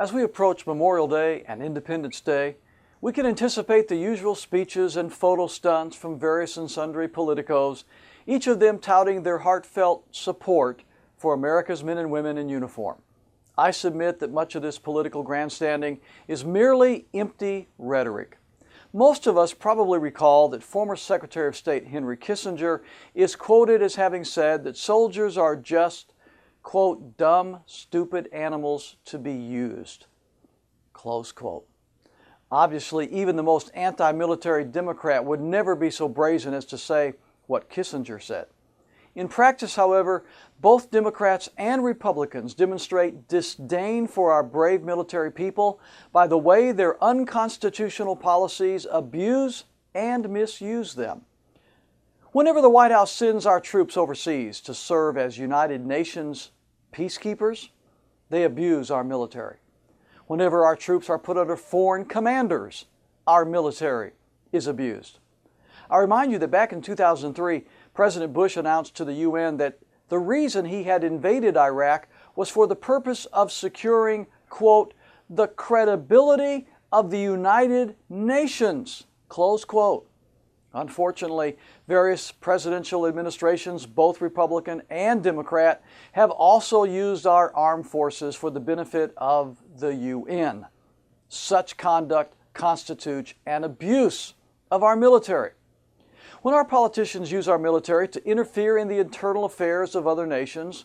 As we approach Memorial Day and Independence Day, we can anticipate the usual speeches and photo stunts from various and sundry politicos, each of them touting their heartfelt support for America's men and women in uniform. I submit that much of this political grandstanding is merely empty rhetoric. Most of us probably recall that former Secretary of State Henry Kissinger is quoted as having said that soldiers are just, quote, dumb, stupid animals to be used, close quote. Obviously, even the most anti-military Democrat would never be so brazen as to say what Kissinger said. In practice, however, both Democrats and Republicans demonstrate disdain for our brave military people by the way their unconstitutional policies abuse and misuse them. Whenever the White House sends our troops overseas to serve as United Nations peacekeepers, they abuse our military. Whenever our troops are put under foreign commanders, our military is abused. I remind you that back in 2003, President Bush announced to the UN that the reason he had invaded Iraq was for the purpose of securing, quote, the credibility of the United Nations, close quote. Unfortunately, various presidential administrations, both Republican and Democrat, have also used our armed forces for the benefit of the UN. Such conduct constitutes an abuse of our military. When our politicians use our military to interfere in the internal affairs of other nations,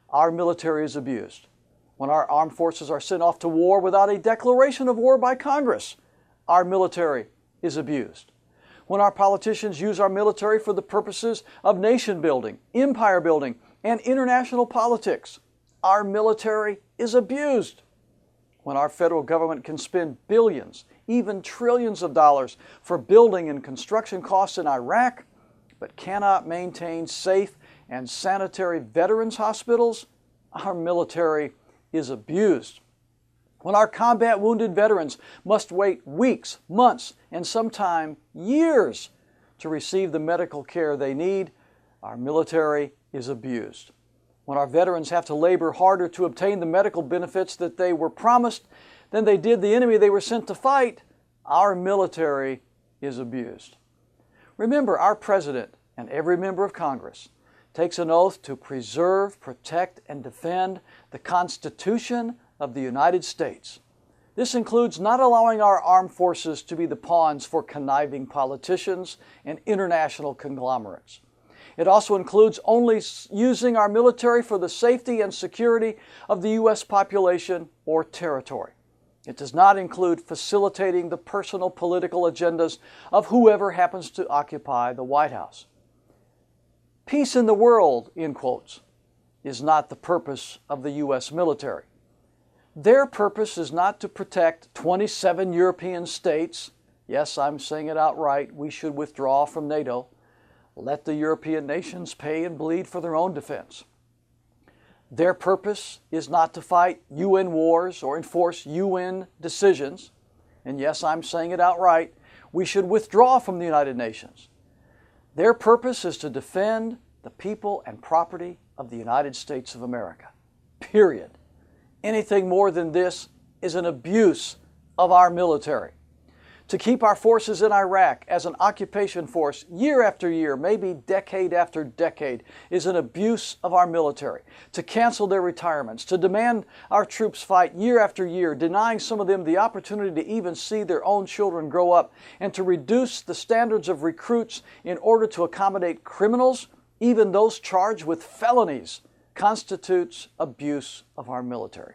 our military is abused. When our armed forces are sent off to war without a declaration of war by Congress, our military is abused. When our politicians use our military for the purposes of nation building, empire building, and international politics, our military is abused. When our federal government can spend billions, even trillions of dollars for building and construction costs in Iraq, but cannot maintain safe and sanitary veterans hospitals, our military is abused. When our combat wounded veterans must wait weeks, months, and sometimes years to receive the medical care they need, our military is abused. When our veterans have to labor harder to obtain the medical benefits that they were promised than they did the enemy they were sent to fight, our military is abused. Remember, our President and every member of Congress takes an oath to preserve, protect, and defend the Constitution of the United States. This includes not allowing our armed forces to be the pawns for conniving politicians and international conglomerates. It also includes only using our military for the safety and security of the U.S. population or territory. It does not include facilitating the personal political agendas of whoever happens to occupy the White House. Peace in the world, in quotes, is not the purpose of the U.S. military. Their purpose is not to protect 27 European states. Yes, I'm saying it outright. We should withdraw from NATO. Let the European nations pay and bleed for their own defense. Their purpose is not to fight UN wars or enforce UN decisions. And yes, I'm saying it outright. We should withdraw from the United Nations. Their purpose is to defend the people and property of the United States of America. Period. Anything more than this is an abuse of our military. To keep our forces in Iraq as an occupation force year after year, maybe decade after decade, is an abuse of our military. To cancel their retirements, to demand our troops fight year after year, denying some of them the opportunity to even see their own children grow up, and to reduce the standards of recruits in order to accommodate criminals, even those charged with felonies, constitutes abuse of our military.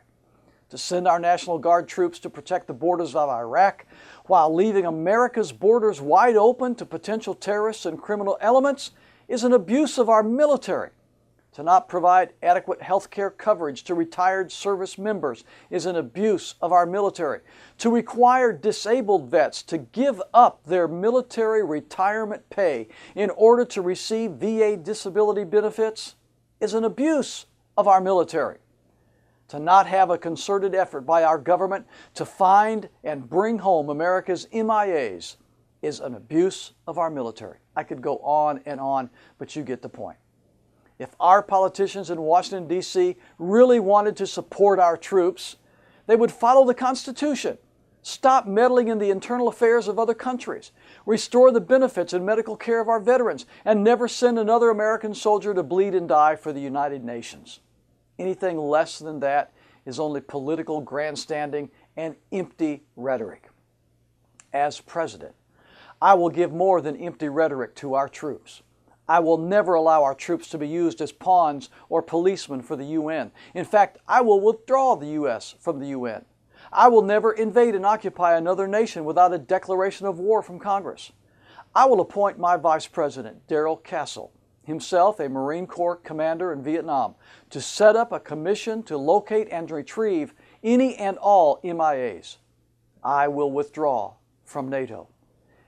To send our National Guard troops to protect the borders of Iraq while leaving America's borders wide open to potential terrorists and criminal elements is an abuse of our military. To not provide adequate health care coverage to retired service members is an abuse of our military. To require disabled vets to give up their military retirement pay in order to receive VA disability benefits is an abuse of our military. To not have a concerted effort by our government to find and bring home America's MIAs is an abuse of our military. I could go on, but you get the point. If our politicians in Washington, D.C. really wanted to support our troops, They would follow the Constitution, stop meddling in the internal affairs of other countries, restore the benefits and medical care of our veterans, and never send another American soldier to bleed and die for the United Nations. Anything less than that is only political grandstanding and empty rhetoric. As president, I will give more than empty rhetoric to our troops. I will never allow our troops to be used as pawns or policemen for the UN. In fact, I will withdraw the U.S. from the UN. I will never invade and occupy another nation without a declaration of war from Congress. I will appoint my Vice President, Darrell Castle, himself a Marine Corps commander in Vietnam, to set up a commission to locate and retrieve any and all MIAs. I will withdraw from NATO.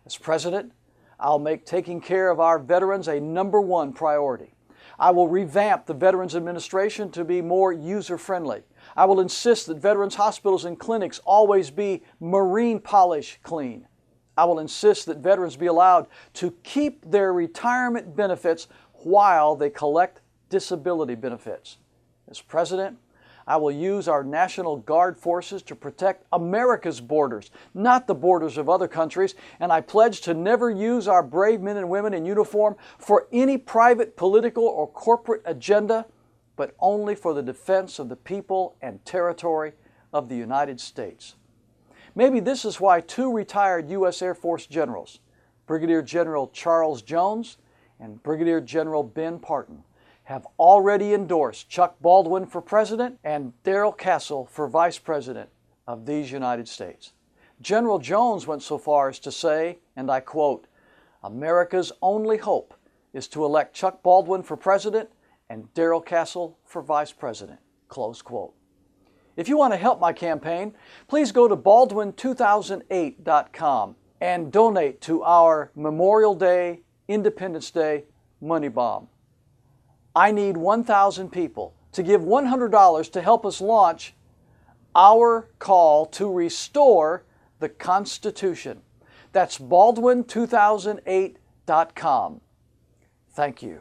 As President, I'll make taking care of our veterans a #1 priority. I will revamp the Veterans Administration to be more user-friendly. I will insist that veterans' hospitals and clinics always be marine polish clean. I will insist that veterans be allowed to keep their retirement benefits while they collect disability benefits. As President, I will use our National Guard forces to protect America's borders, not the borders of other countries, and I pledge to never use our brave men and women in uniform for any private political or corporate agenda, but only for the defense of the people and territory of the United States. Maybe this is why 2 retired U.S. Air Force generals, Brigadier General Charles Jones and Brigadier General Ben Parton, have already endorsed Chuck Baldwin for President and Darrell Castle for Vice President of these United States. General Jones went so far as to say, and I quote, "America's only hope is to elect Chuck Baldwin for President and Darrell Castle for Vice President," close quote. If you want to help my campaign, please go to Baldwin2008.com and donate to our Memorial Day, Independence Day money bomb. I need 1,000 people to give $100 to help us launch our call to restore the Constitution. That's Baldwin2008.com. Thank you.